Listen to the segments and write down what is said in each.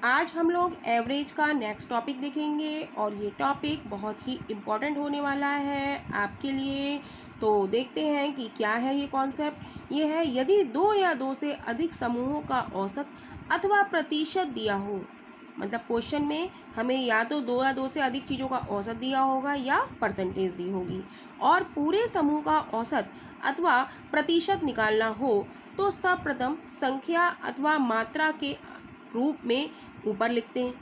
आज हम लोग एवरेज का नेक्स्ट टॉपिक देखेंगे और ये टॉपिक बहुत ही इम्पोर्टेंट होने वाला है आपके लिए। तो देखते हैं कि क्या है ये कॉन्सेप्ट। ये है यदि दो या दो से अधिक समूहों का औसत अथवा प्रतिशत दिया हो, मतलब क्वेश्चन में हमें या तो दो या दो से अधिक चीज़ों का औसत दिया होगा या परसेंटेज दी होगी, और पूरे समूह का औसत अथवा प्रतिशत निकालना हो तो सर्वप्रथम संख्या अथवा मात्रा के रूप में ऊपर लिखते हैं,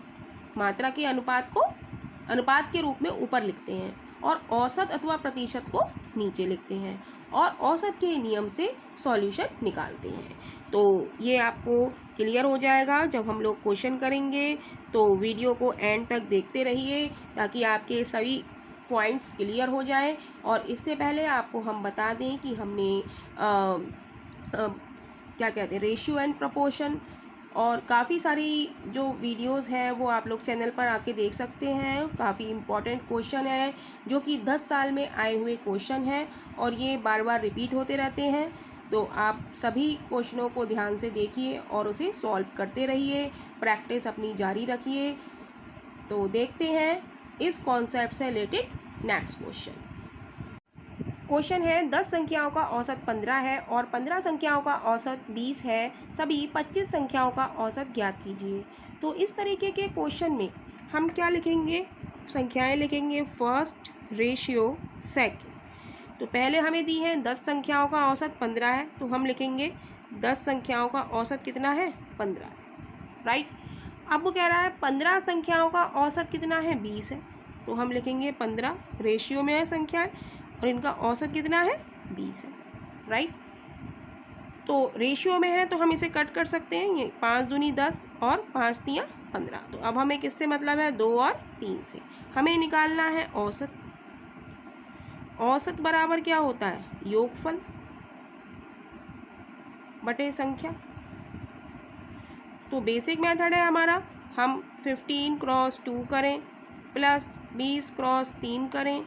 मात्रा के अनुपात के रूप में ऊपर लिखते हैं, और औसत अथवा प्रतिशत को नीचे लिखते हैं और औसत के नियम से सॉल्यूशन निकालते हैं। तो ये आपको क्लियर हो जाएगा जब हम लोग क्वेश्चन करेंगे। तो वीडियो को एंड तक देखते रहिए ताकि आपके सभी पॉइंट्स क्लियर हो जाए। और इससे पहले आपको हम बता दें कि हमने क्या कहते हैं, रेशियो एंड प्रपोर्शन और काफ़ी सारी जो वीडियोस हैं वो आप लोग चैनल पर आके देख सकते हैं। काफ़ी इम्पॉर्टेंट क्वेश्चन है जो कि 10 साल में आए हुए क्वेश्चन हैं और ये बार बार रिपीट होते रहते हैं। तो आप सभी क्वेश्चनों को ध्यान से देखिए और उसे सॉल्व करते रहिए, प्रैक्टिस अपनी जारी रखिए। तो देखते हैं इस कॉन्सेप्ट से रिलेटेड नेक्स्ट क्वेश्चन। क्वेश्चन है 10 संख्याओं का औसत 15 है और 15 संख्याओं का औसत 20 है। सभी 25 संख्याओं का औसत ज्ञात कीजिए। तो इस तरीके के क्वेश्चन में हम क्या लिखेंगे, संख्याएं लिखेंगे फर्स्ट, रेशियो, सेकंड। तो पहले हमें दी है 10 संख्याओं का औसत 15 है, तो हम लिखेंगे 10 संख्याओं का औसत कितना है, 15, राइट। अब वो कह रहा है 15 संख्याओं का औसत कितना है, 20 है, तो हम लिखेंगे 15, रेशियो में है संख्याएं और इनका औसत कितना है, 20 है, राइट। तो रेशियो में है तो हम इसे कट कर सकते हैं, ये 5 दूनी 10 और 5 तियाँ 15। तो अब हमें किससे मतलब है, 2 और 3 से। हमें निकालना है औसत। औसत बराबर क्या होता है, योगफल बटे संख्या। तो बेसिक मेथड है हमारा, हम 15 क्रॉस 2 करें प्लस 20 क्रॉस 3 करें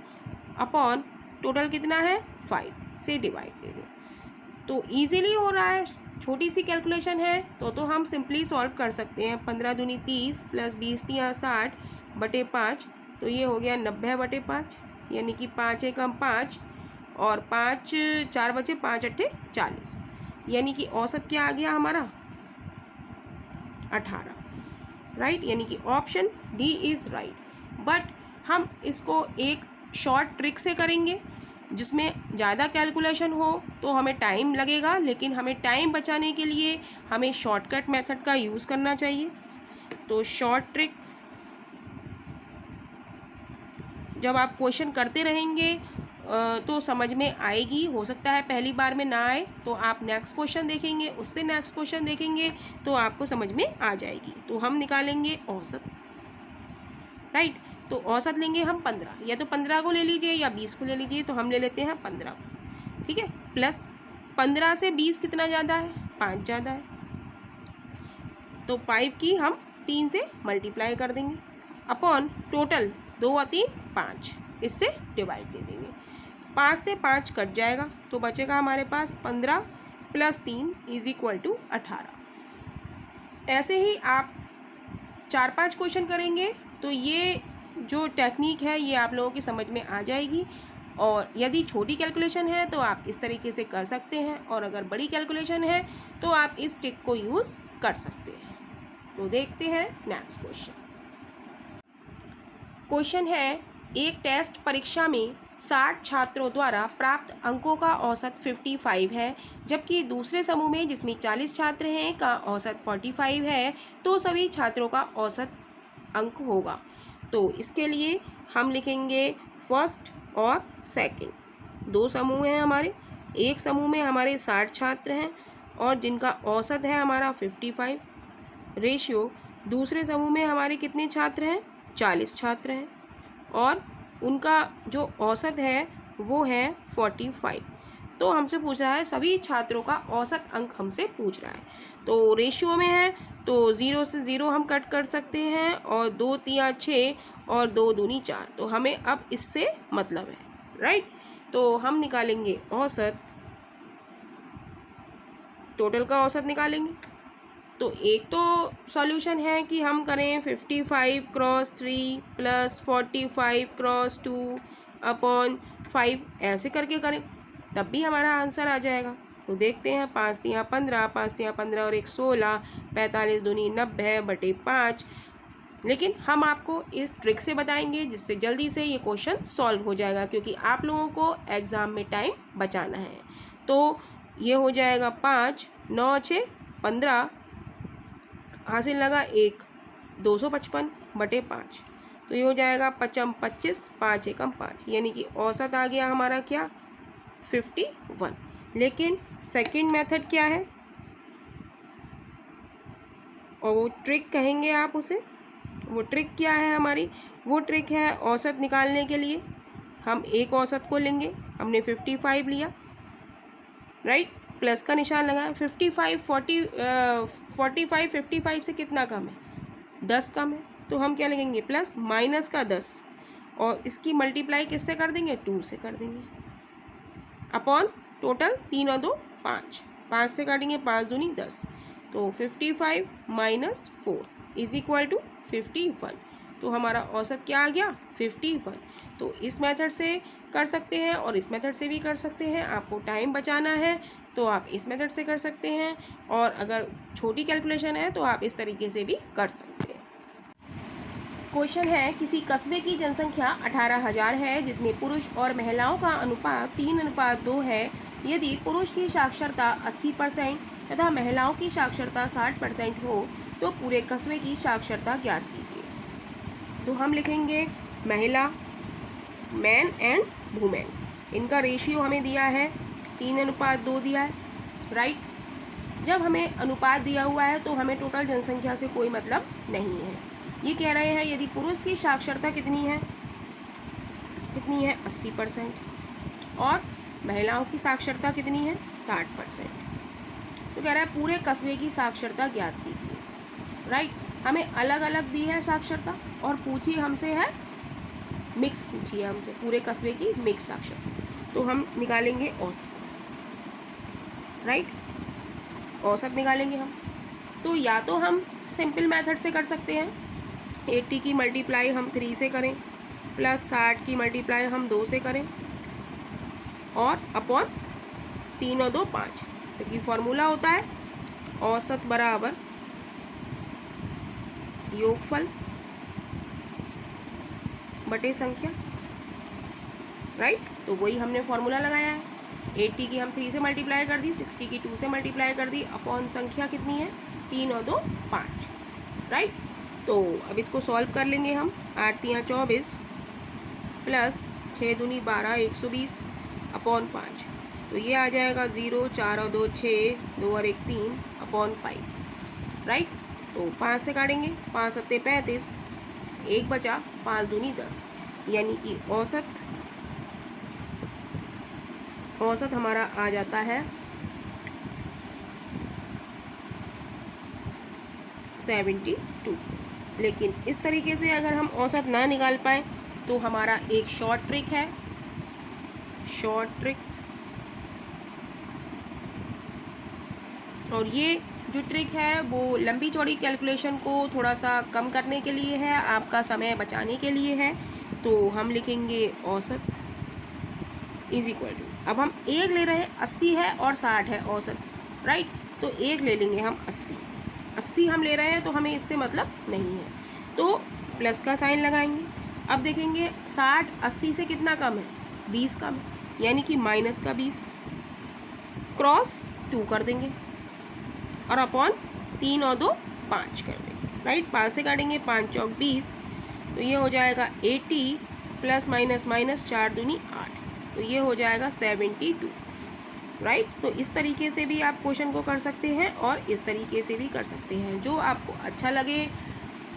अपॉन टोटल कितना है 5 से डिवाइड दे दें। तो इजीली हो रहा है, छोटी सी कैलकुलेशन है तो हम सिंपली सॉल्व कर सकते हैं। 15 दूनी 30 प्लस 20 तियाँ 60 बटे 5, तो ये हो गया 90 बटे 5, यानी कि 5 एकम 5 और 5 4 बचे, 5 अट्ठे 40, यानी कि औसत क्या आ गया हमारा, 18, राइट। यानी कि option D is right. But हम इसको एक शॉर्ट ट्रिक से करेंगे जिसमें ज़्यादा कैलकुलेशन हो तो हमें टाइम लगेगा, लेकिन हमें टाइम बचाने के लिए हमें शॉर्टकट मेथड का यूज़ करना चाहिए। तो शॉर्ट ट्रिक जब आप क्वेश्चन करते रहेंगे तो समझ में आएगी। हो सकता है पहली बार में ना आए तो आप नेक्स्ट क्वेश्चन देखेंगे, उससे नेक्स्ट क्वेश्चन देखेंगे तो आपको समझ में आ जाएगी। तो हम निकालेंगे औसत, राइट। तो औसत लेंगे हम 15, या तो 15 को ले लीजिए या 20 को ले लीजिए, तो हम ले लेते हैं 15 को, ठीक है। प्लस 15 से 20 कितना ज़्यादा है, 5 ज़्यादा है, तो 5 की हम 3 से मल्टीप्लाई कर देंगे अपॉन टोटल 2 और 3 5, इससे डिवाइड दे देंगे। 5 से 5 कट जाएगा तो बचेगा हमारे पास 15 प्लस 3 इज इक्वल टू 18। ऐसे ही आप 4-5 क्वेश्चन करेंगे तो ये जो टेक्निक है ये आप लोगों की समझ में आ जाएगी। और यदि छोटी कैलकुलेशन है तो आप इस तरीके से कर सकते हैं, और अगर बड़ी कैलकुलेशन है तो आप इस ट्रिक को यूज़ कर सकते हैं। तो देखते हैं नेक्स्ट क्वेश्चन। क्वेश्चन है एक टेस्ट परीक्षा में 60 छात्रों द्वारा प्राप्त अंकों का औसत 55 है, जबकि दूसरे समूह में जिसमें 40 छात्र हैं का औसत 45 है, तो सभी छात्रों का औसत अंक होगा। तो इसके लिए हम लिखेंगे फर्स्ट और सेकंड। दो समूह हैं हमारे, एक समूह में हमारे 60 छात्र हैं और जिनका औसत है हमारा 55, रेशियो दूसरे समूह में हमारे कितने छात्र हैं, 40 छात्र हैं और उनका जो औसत है वो है 45। तो हमसे पूछ रहा है सभी छात्रों का औसत अंक हमसे पूछ रहा है। तो रेशियो में है तो 0 से 0 हम कट कर सकते हैं और 2 तियाँ 6 और 2 दूनी 4, तो हमें अब इससे मतलब है, राइट। तो हम निकालेंगे औसत, टोटल का औसत निकालेंगे। तो एक तो सॉल्यूशन है कि हम करें 55/3 + 45/2/5 ऐसे करके करें, तब भी हमारा आंसर आ जाएगा। तो देखते हैं, 5 तियाँ 15, 5 तियाँ 15 और 1 16, 45 दूनी 90/5। लेकिन हम आपको इस ट्रिक से बताएंगे जिससे जल्दी से ये क्वेश्चन सॉल्व हो जाएगा, क्योंकि आप लोगों को एग्ज़ाम में टाइम बचाना है। तो ये हो जाएगा 5 9 6 15, हासिल लगा 1, 255/5। तो ये हो जाएगा 5 25, 5 एकम 5, यानी कि औसत आ गया हमारा क्या 51। लेकिन सेकंड मेथड क्या है, और वो ट्रिक कहेंगे आप उसे, वो ट्रिक क्या है हमारी, वो ट्रिक है औसत निकालने के लिए हम एक औसत को लेंगे। हमने 55 लिया, राइट, प्लस का निशान लगाया। 45 55 से कितना कम है, 10 कम है, तो हम क्या लगेंगे प्लस माइनस का 10, और इसकी मल्टीप्लाई किससे कर देंगे 2 से कर देंगे, अपॉन टोटल 3 और 2 5, 5 से काटेंगे 5 दूनी 10, तो 55 - 4 = 51। तो हमारा औसत क्या आ गया 51। तो इस मेथड से कर सकते हैं और इस मेथड से भी कर सकते हैं। आपको टाइम बचाना है तो आप इस मेथड से कर सकते हैं, और अगर छोटी कैलकुलेशन है तो आप इस तरीके से भी कर सकते हैं। क्वेश्चन है, किसी कस्बे की जनसंख्या 18,000 है जिसमें पुरुष और महिलाओं का अनुपात 3:2 है। यदि पुरुष की साक्षरता 80% तथा महिलाओं की साक्षरता 60% हो तो पूरे कस्बे की साक्षरता ज्ञात कीजिए। तो हम लिखेंगे महिला, मैन एंड वुमेन, इनका रेशियो हमें दिया है 3:2 दिया है, राइट। जब हमें अनुपात दिया हुआ है तो हमें टोटल जनसंख्या से कोई मतलब नहीं है। ये कह रहे हैं यदि पुरुष की साक्षरता कितनी है 80% और महिलाओं की साक्षरता कितनी है 60%। तो कह रहा है पूरे कस्बे की साक्षरता ज्ञात कीजिए, राइट। हमें अलग अलग दी है साक्षरता और पूछी हमसे है मिक्स, पूछी है हमसे पूरे कस्बे की मिक्स साक्षरता। तो हम निकालेंगे औसत, राइट, औसत निकालेंगे हम। तो या तो हम सिंपल मेथड से कर सकते हैं, 80 की मल्टीप्लाई हम 3 से करें, प्लस 60 की मल्टीप्लाई हम 2 से करें, और अपॉन 3 और 2 5, क्योंकि फॉर्मूला होता है औसत बराबर योगफल बटे संख्या, राइट। तो वही हमने फॉर्मूला लगाया है। 80 की हम 3 से मल्टीप्लाई कर दी, 60 की 2 से मल्टीप्लाई कर दी, अपॉन संख्या कितनी है 3 और 2 5, राइट। तो अब इसको सॉल्व कर लेंगे हम। 8 तियाँ 24 प्लस 6 दूनी 12 120 अपॉन 5। तो ये आ जाएगा 0, 4 और 2 6, 2 और 1 3 अपॉन 5, राइट। तो 5 से काटेंगे, 5 सत्ते 35, 1 बचा, 5 दूनी 10, यानी कि औसत हमारा आ जाता है 72। लेकिन इस तरीके से अगर हम औसत ना निकाल पाए तो हमारा एक शॉर्ट ट्रिक है, शॉर्ट ट्रिक। और ये जो ट्रिक है वो लंबी चौड़ी कैलकुलेशन को थोड़ा सा कम करने के लिए है, आपका समय बचाने के लिए है। तो हम लिखेंगे औसत = अब हम एक ले रहे हैं, 80 है और 60 है औसत, राइट। तो एक ले लेंगे हम 80 हम ले रहे हैं तो हमें इससे मतलब नहीं है, तो प्लस का साइन लगाएंगे। अब देखेंगे 60 80 से कितना कम है 20 कम है, यानी कि माइनस का 20 क्रॉस 2 कर देंगे, और अपॉन 3 और 2 5 कर देंगे, राइट। 5 से काटेंगे, 5 चौक 20, तो ये हो जाएगा 80 प्लस माइनस माइनस 4 दूनी 8, तो ये हो जाएगा 72, राइट। तो इस तरीके से भी आप क्वेश्चन को कर सकते हैं और इस तरीके से भी कर सकते हैं, जो आपको अच्छा लगे।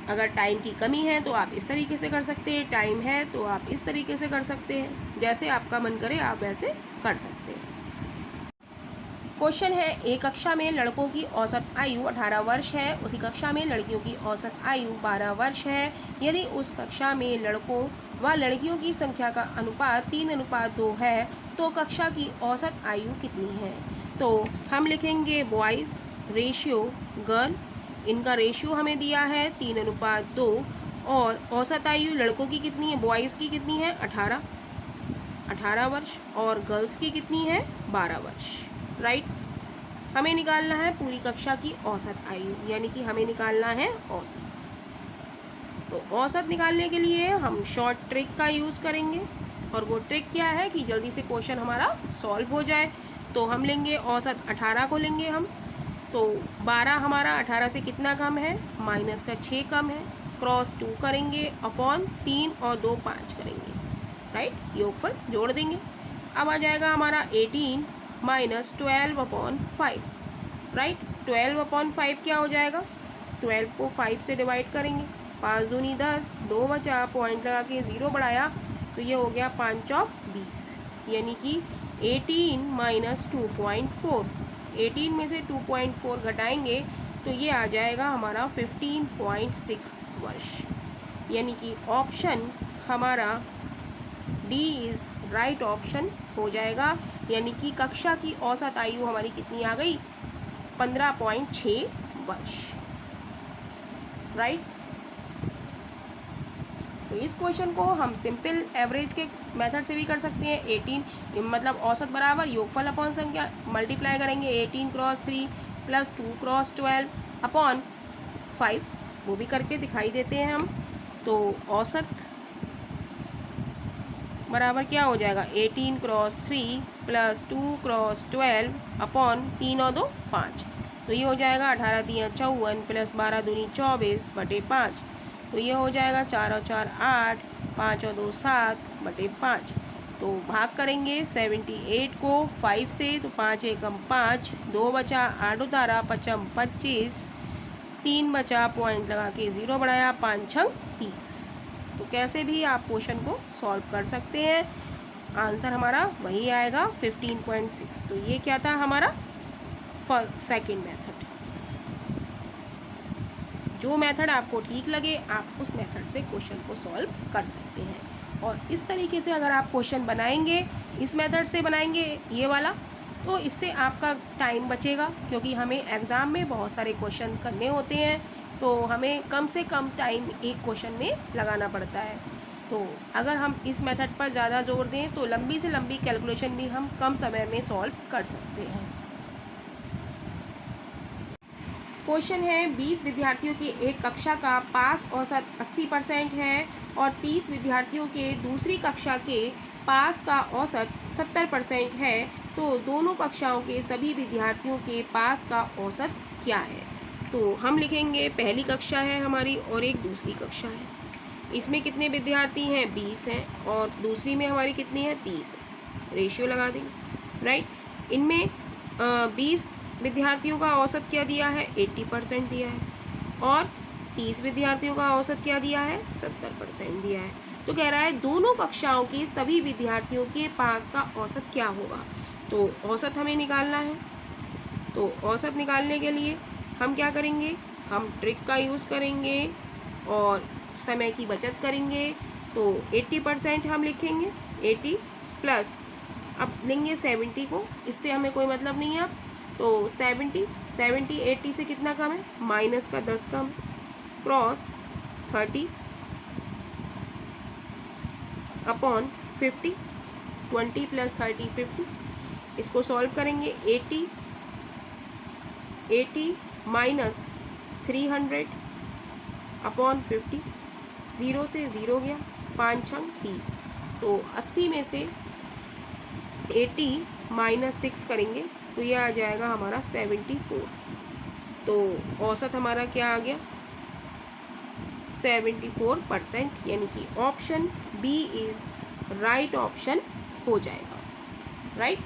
अगर टाइम की कमी है तो आप इस तरीके से कर सकते हैं, टाइम है तो आप इस तरीके से कर सकते हैं, जैसे आपका मन करे आप वैसे कर सकते हैं। क्वेश्चन है, एक कक्षा में लड़कों की औसत आयु 18 वर्ष है, उसी कक्षा में लड़कियों की औसत आयु 12 वर्ष है। यदि उस कक्षा में लड़कों व लड़कियों की संख्या का अनुपात 3:2 है तो कक्षा की औसत आयु कितनी है। तो हम लिखेंगे बॉयज़ रेशियो गर्ल इनका रेशियो हमें दिया है 3:2 और औसत आयु लड़कों की कितनी है, बॉयज़ की कितनी है 18 वर्ष और गर्ल्स की कितनी है 12 वर्ष, राइट। हमें निकालना है पूरी कक्षा की औसत आयु, यानी कि हमें निकालना है औसत। तो औसत निकालने के लिए हम शॉर्ट ट्रिक का यूज़ करेंगे और वो ट्रिक क्या है कि जल्दी से क्वेश्चन हमारा सॉल्व हो जाए। तो हम लेंगे औसत 18 को लेंगे हम, तो 12 हमारा 18 से कितना कम है, माइनस का 6 कम है, क्रॉस 2 करेंगे अपॉन 3 और 2 5 करेंगे, राइट, योगफल जोड़ देंगे। अब आ जाएगा हमारा 18 माइनस 12 अपॉन 5, राइट। 12 अपॉन 5 क्या हो जाएगा, 12 को 5 से डिवाइड करेंगे, 5 दूनी 10, 2 बचा, पॉइंट लगा के 0 बढ़ाया तो ये हो गया 5 चौक 20, यानी कि 18 माइनस 2.4, 18 में से 2.4 घटाएंगे तो ये आ जाएगा हमारा 15.6 वर्ष, यानी कि ऑप्शन हमारा डी इज़ राइट ऑप्शन हो जाएगा। यानी कि कक्षा की औसत आयु हमारी कितनी आ गई, 15.6 वर्ष, राइट। तो इस क्वेश्चन को हम सिंपल एवरेज के मेथड से भी कर सकते हैं। 18 मतलब औसत बराबर योगफल अपॉन संख्या, मल्टीप्लाई करेंगे 18 क्रॉस 3 प्लस 2 क्रॉस 12 अपॉन 5, वो भी करके दिखाई देते हैं हम। तो औसत बराबर क्या हो जाएगा, 18 क्रॉस 3 प्लस 2 क्रॉस 12 अपॉन 3 और 2 5, तो ये हो जाएगा 18 3 54 प्लस 12 दूनी 24 बटे 5, तो ये हो जाएगा 4 और 4 8, 5 और 2 7 बटे 5। तो भाग करेंगे 78 को 5 से, तो 5 एकम 5, 2 बचा, 8 उतारा, 5 25, 3 बचा, पॉइंट लगा के 0 बढ़ाया, 5 छंग 30। तो कैसे भी आप क्वेश्चन को सॉल्व कर सकते हैं, आंसर हमारा वही आएगा 15.6। तो ये क्या था हमारा सेकंड मेथड। जो मेथड आपको ठीक लगे आप उस मेथड से क्वेश्चन को सॉल्व कर सकते हैं। और इस तरीके से अगर आप क्वेश्चन बनाएंगे, इस मेथड से बनाएंगे ये वाला, तो इससे आपका टाइम बचेगा, क्योंकि हमें एग्ज़ाम में बहुत सारे क्वेश्चन करने होते हैं, तो हमें कम से कम टाइम एक क्वेश्चन में लगाना पड़ता है। तो अगर हम इस मेथड पर ज़्यादा जोर दें तो लंबी से लंबी कैलकुलेशन भी हम कम समय में सॉल्व कर सकते हैं। क्वेश्चन है 20 विद्यार्थियों की एक कक्षा का पास औसत 80% है और 30 विद्यार्थियों के दूसरी कक्षा के पास का औसत 70% है, तो दोनों कक्षाओं के सभी विद्यार्थियों के पास का औसत क्या है। तो हम लिखेंगे पहली कक्षा है हमारी और एक दूसरी कक्षा है, इसमें कितने विद्यार्थी हैं 20 हैं और दूसरी में हमारी कितनी है 30 है, रेशियो लगा देंगे, राइट। इनमें 20 विद्यार्थियों का औसत क्या दिया है 80% दिया है और 30 विद्यार्थियों का औसत क्या दिया है 70% दिया है। तो कह रहा है दोनों कक्षाओं के सभी विद्यार्थियों के पास का औसत क्या होगा। तो औसत हमें निकालना है, तो औसत निकालने के लिए हम क्या करेंगे, हम ट्रिक का यूज़ करेंगे और समय की बचत करेंगे। तो 80% हम लिखेंगे, 80 प्लस अब लेंगे 70 को, इससे हमें कोई मतलब नहीं है। तो 70 80 से कितना कम है, माइनस का 10 कम, क्रॉस 30 अपॉन 50, 20 प्लस 30 50। इसको सॉल्व करेंगे 80 माइनस 300 अपॉन 50, 0 से 0 गया, 5 छंग 30। तो 80 में से 80 माइनस 6 करेंगे तो ये आ जाएगा हमारा 74। तो औसत हमारा क्या आ गया 74%, यानी कि option B is right option हो जाएगा, राइट।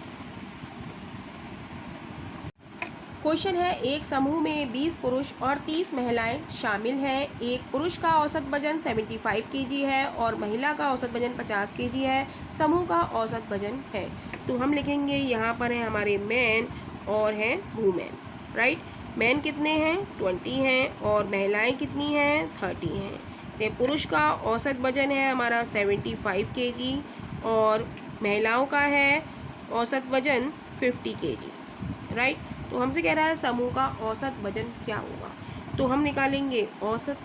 क्वेश्चन है एक समूह में 20 पुरुष और 30 महिलाएं शामिल हैं। एक पुरुष का औसत वजन 75 kg है और महिला का औसत वजन 50 kg है। समूह का औसत वजन है। तो हम लिखेंगे यहाँ पर है हमारे मैन और हैं वूमेन, राइट। मैन कितने हैं 20 हैं और महिलाएं कितनी हैं 30 हैं। तो पुरुष का औसत वजन है हमारा 75 kg और महिलाओं का है औसत वजन 50 kg, राइट। तो हमसे कह रहा है समूह का औसत वजन क्या होगा। तो हम निकालेंगे औसत।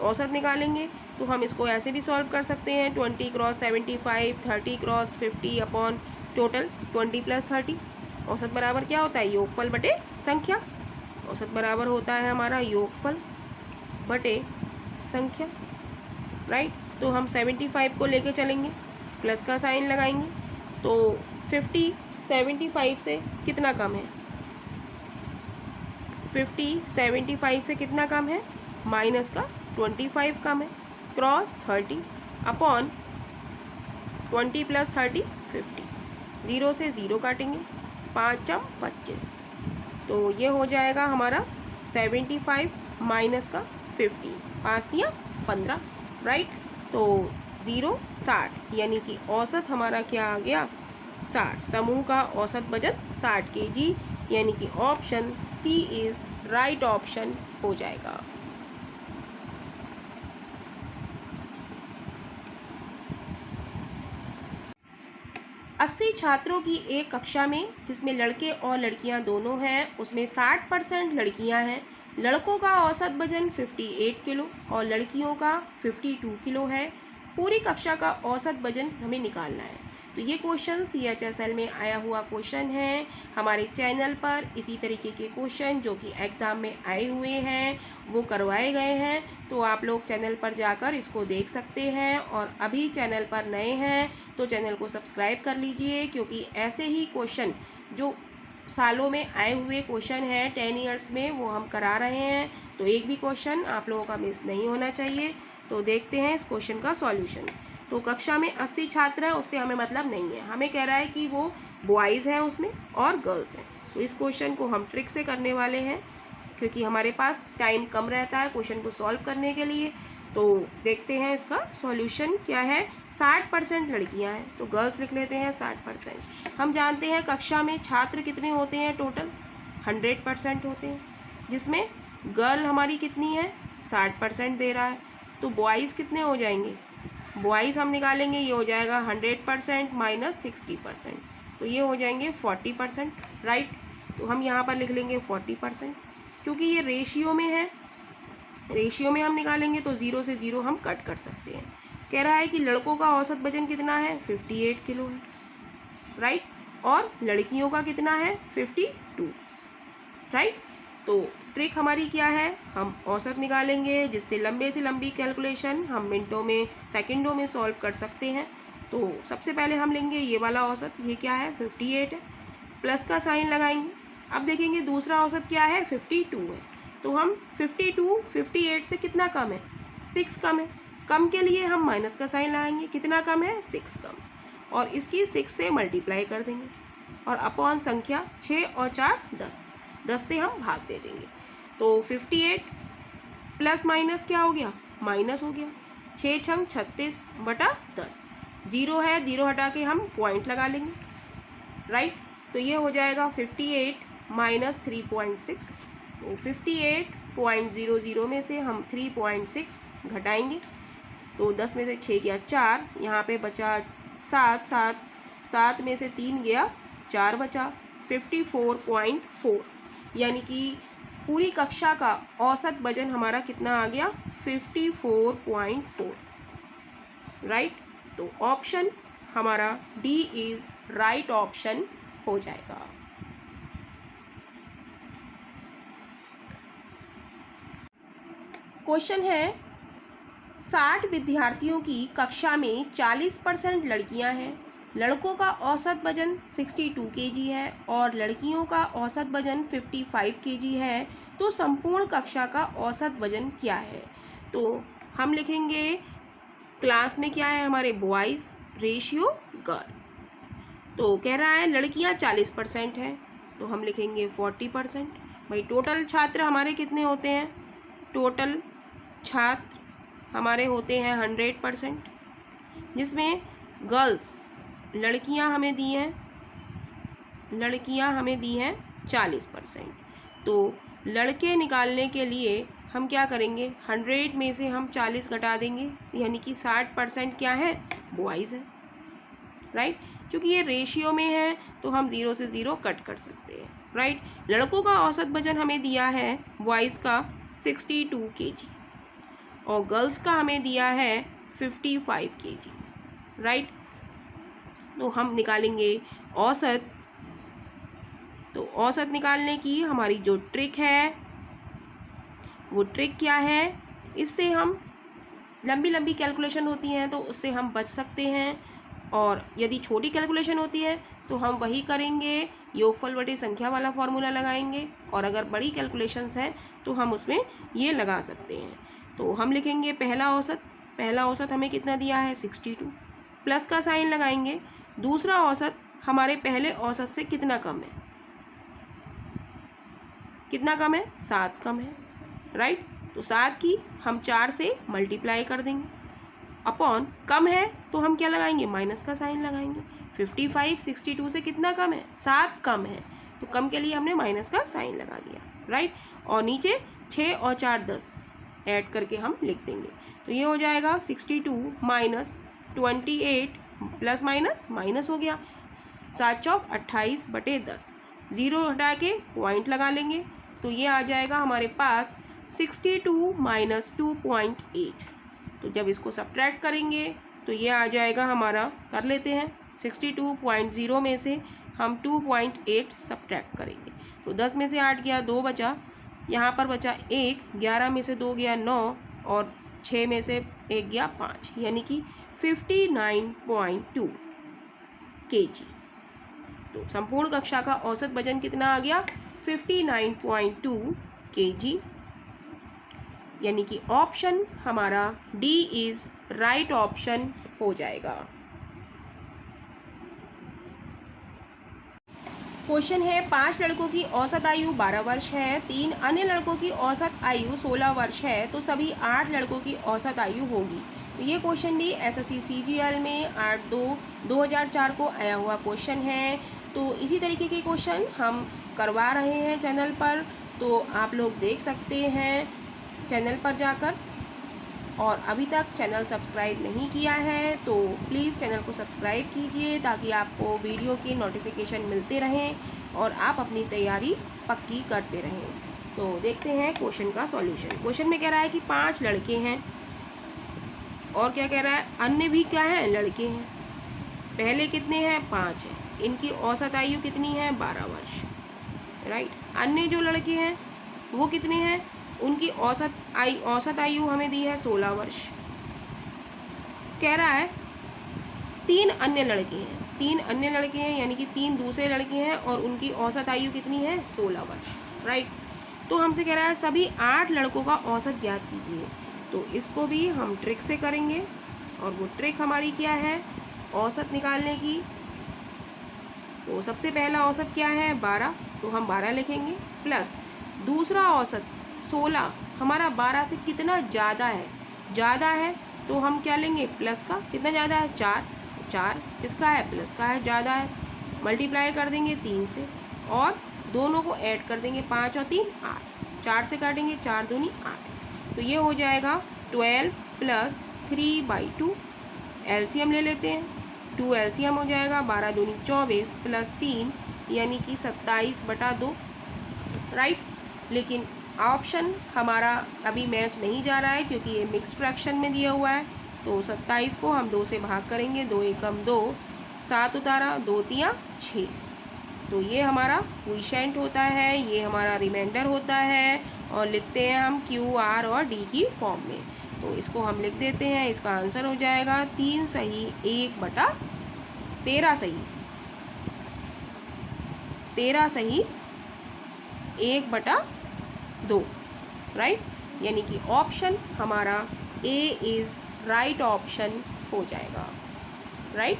औसत निकालेंगे तो हम इसको ऐसे भी सॉल्व कर सकते हैं, 20 cross 75, 30 cross 50 upon total 20 plus 30। औसत बराबर क्या होता है, योगफल बटे संख्या। औसत बराबर होता है हमारा योगफल बटे संख्या, राइट। तो हम 75 को लेके चलेंगे, प्लस का साइन लगाएंगे, तो 50 75 से कितना कम है, 50 75 से कितना कम है, माइनस का 25 कम है, क्रॉस 30 अपॉन 20 प्लस 30 50, 0 से 0 काटेंगे, 5 25, तो ये हो जाएगा हमारा 75 माइनस का 15, 5 दिया 15, राइट। तो 0 60, यानी कि औसत हमारा क्या आ गया, 60। समूह का औसत वजन 60 kg, यानी कि option C is right option हो जाएगा। अस्सी छात्रों की एक कक्षा में, जिसमें लड़के और लड़कियां दोनों हैं, उसमें 60% लड़कियां हैं। लड़कों का औसत वजन 58 किलो और लड़कियों का 52 किलो है। पूरी कक्षा का औसत वजन हमें निकालना है। तो ये क्वेश्चन CHSL में आया हुआ क्वेश्चन है। हमारे चैनल पर इसी तरीके के क्वेश्चन जो कि एग्ज़ाम में आए हुए हैं वो करवाए गए हैं, तो आप लोग चैनल पर जाकर इसको देख सकते हैं। और अभी चैनल पर नए हैं तो चैनल को सब्सक्राइब कर लीजिए, क्योंकि ऐसे ही क्वेश्चन जो सालों में आए हुए क्वेश्चन हैं 10 ईयर्स में, वो हम करा रहे हैं। तो एक भी क्वेश्चन आप लोगों का मिस नहीं होना चाहिए। तो देखते हैं इस क्वेश्चन का सॉल्यूशन। तो कक्षा में 80 छात्र हैं, उससे हमें मतलब नहीं है, हमें कह रहा है कि वो बॉयज़ हैं उसमें और गर्ल्स हैं। तो इस क्वेश्चन को हम ट्रिक से करने वाले हैं, क्योंकि हमारे पास टाइम कम रहता है क्वेश्चन को सॉल्व करने के लिए। तो देखते हैं इसका सॉल्यूशन क्या है। 60% लड़कियां हैं, तो गर्ल्स लिख लेते हैं 60%। हम जानते हैं कक्षा में छात्र कितने होते हैं, टोटल 100% होते हैं, जिसमें गर्ल हमारी कितनी है, 60% दे रहा है। तो बॉयज़ कितने हो जाएंगे, बॉयज़ हम निकालेंगे, ये हो जाएगा 100% माइनस 60%, तो ये हो जाएंगे 40%, राइट। तो हम यहाँ पर लिख लेंगे 40%, क्योंकि ये रेशियो में है, रेशियो में हम निकालेंगे तो 0 से 0 हम कट कर सकते हैं। कह रहा है कि लड़कों का औसत वजन कितना है, 58 किलो है, राइट, और लड़कियों का कितना है, 52, राइट। तो ट्रिक हमारी क्या है, हम औसत निकालेंगे, जिससे लंबे से लंबी कैलकुलेशन हम मिनटों में सेकंडों में सॉल्व कर सकते हैं। तो सबसे पहले हम लेंगे ये वाला औसत, ये क्या है, 58 है, प्लस का साइन लगाएंगे। अब देखेंगे दूसरा औसत क्या है, 52 है। तो हम 52 58 से कितना कम है, 6 कम है। कम के लिए हम माइनस का साइन लगाएंगे, कितना कम है, 6 कम, और इसकी 6 से मल्टीप्लाई कर देंगे, और अपॉन संख्या 6 और 4 10, 10 से हम भाग दे देंगे। तो 58 प्लस माइनस क्या हो गया, माइनस हो गया, 6 छंग 36 बटा 10, 0 है, 0 हटा के हम पॉइंट लगा लेंगे, राइट। तो ये हो जाएगा 58 माइनस 3.6, तो 58.00 में से हम 3.6 घटाएंगे, तो 10 में से 6 गया 4, यहाँ पे बचा 7, 7 में से 3 गया 4 बचा, 54.4, यानी कि पूरी कक्षा का औसत वजन हमारा कितना आ गया, 54.4, राइट। तो ऑप्शन हमारा डी इज राइट ऑप्शन हो जाएगा। क्वेश्चन है, 60 विद्यार्थियों की कक्षा में 40% लड़कियां हैं। लड़कों का औसत वजन 62 kg है और लड़कियों का औसत वजन 55 kg है। तो संपूर्ण कक्षा का औसत वजन क्या है। तो हम लिखेंगे क्लास में क्या है हमारे, बॉयज़, रेशियो गर्ल। तो कह रहा है लड़कियां 40% हैं, तो हम लिखेंगे 40%। भाई टोटल छात्र हमारे कितने होते हैं, टोटल छात्र हमारे होते हैं 100%, जिसमें गर्ल्स लड़कियां हमें दी हैं, लड़कियां हमें दी हैं 40%। तो लड़के निकालने के लिए हम क्या करेंगे, 100 में से हम 40 घटा देंगे, यानी कि 60% क्या है, बॉयज़ है, राइट। क्योंकि ये रेशियो में है तो हम 0 से 0 कट कर सकते हैं, राइट। लड़कों का औसत वजन हमें दिया है बॉयज़ का 62 kg और गर्ल्स का हमें दिया है 55 kg, राइट। तो हम निकालेंगे औसत। तो औसत निकालने की हमारी जो ट्रिक है वो ट्रिक क्या है, इससे हम लंबी लंबी कैलकुलेशन होती हैं तो उससे हम बच सकते हैं, और यदि छोटी कैलकुलेशन होती है तो हम वही करेंगे, योगफल बटे संख्या वाला फॉर्मूला लगाएंगे, और अगर बड़ी कैलकुलेशंस हैं तो हम उसमें ये लगा सकते हैं। तो हम लिखेंगे पहला औसत हमें कितना दिया है 62, प्लस का साइन लगाएंगे। दूसरा औसत हमारे पहले औसत से कितना कम है, कितना कम है 7 कम है, राइट। तो 7 की हम 4 से मल्टीप्लाई कर देंगे, अपॉन कम है तो हम क्या लगाएंगे, माइनस का साइन लगाएंगे। 55 62 से कितना कम है, 7 कम है, तो कम के लिए हमने माइनस का साइन लगा दिया, राइट। और नीचे 6 और 4 10 ऐड करके हम लिख देंगे। तो ये हो जाएगा 62 माइनस 28 प्लस माइनस माइनस हो गया, 7 चौक 28 बटे 10, 0 हटा के पॉइंट लगा लेंगे। तो ये आ जाएगा हमारे पास 62 माइनस 2.8। तो जब इसको सब्ट्रैक्ट करेंगे तो ये आ जाएगा हमारा, कर लेते हैं 62.0 में से हम 2.8 सब्ट्रैक्ट करेंगे। तो 10 में से 8 गया, 2 बचा, यहाँ पर बचा 1, 11 में से 2 गया 9, और 6 में से 1 गया 5, यानी कि 59.2 kg। तो संपूर्ण कक्षा का औसत वजन कितना आ गया, 59.2 kg, यानी कि ऑप्शन हमारा डी इज़ राइट ऑप्शन हो जाएगा। क्वेश्चन है 5 लड़कों की औसत आयु 12 वर्ष है, 3 अन्य लड़कों की औसत आयु 16 वर्ष है, तो सभी 8 लड़कों की औसत आयु होगी। तो ये क्वेश्चन भी एसएससी सीजीएल में 8/2/2004 को आया हुआ क्वेश्चन है। तो इसी तरीके के क्वेश्चन हम करवा रहे हैं चैनल पर, तो आप लोग देख सकते हैं चैनल पर जाकर। और अभी तक चैनल सब्सक्राइब नहीं किया है तो प्लीज़ चैनल को सब्सक्राइब कीजिए, ताकि आपको वीडियो की नोटिफिकेशन मिलते रहें और आप अपनी तैयारी पक्की करते रहें। तो देखते हैं क्वेश्चन का सॉल्यूशन। क्वेश्चन में कह रहा है कि 5 लड़के हैं, और क्या कह रहा है, अन्य भी क्या है, लड़के हैं। पहले कितने हैं, 5 हैं, इनकी औसत आयु कितनी है, 12 वर्ष, राइट। अन्य जो लड़के हैं वो कितने हैं, उनकी औसत आयु हमें दी है 16 वर्ष। कह रहा है 3 अन्य लड़के हैं, यानी कि 3 दूसरे लड़के हैं और उनकी औसत आयु कितनी है, 16 वर्ष, राइट। तो हमसे कह रहा है सभी 8 लड़कों का औसत ज्ञात कीजिए। तो इसको भी हम ट्रिक से करेंगे, और वो ट्रिक हमारी क्या है, औसत निकालने की। तो सबसे पहला औसत क्या है, 12, तो हम 12 लिखेंगे, प्लस दूसरा औसत 16 हमारा 12 से कितना ज़्यादा है, तो हम क्या लेंगे, प्लस का, कितना ज़्यादा है, 4 किसका है, प्लस का है, ज़्यादा है, मल्टीप्लाई कर देंगे 3 से, और दोनों को ऐड कर देंगे, 5 और 3 8, 4 से काटेंगे, 4 दूनी 8। तो ये हो जाएगा 12 प्लस 3/2, एलसीएम ले लेते हैं, 2 एलसीएम हो जाएगा, 12 दूनी 24 प्लस 3 यानी कि 27/2, राइट। लेकिन ऑप्शन हमारा अभी मैच नहीं जा रहा है, क्योंकि ये मिक्स फ्रैक्शन में दिया हुआ है। तो 27 को हम 2 से भाग करेंगे, 2 एकम 2, 7 उतारा, 2 तियां 6। तो ये हमारा क्वोशिएंट होता है, ये हमारा रिमाइंडर होता है, और लिखते हैं हम क्यू, आर और डी की फॉर्म में। तो इसको हम लिख देते हैं, इसका आंसर हो जाएगा 3 सही 1/13 सही 1/2, राइट। यानी कि ऑप्शन हमारा ए इज़ राइट ऑप्शन हो जाएगा, राइट।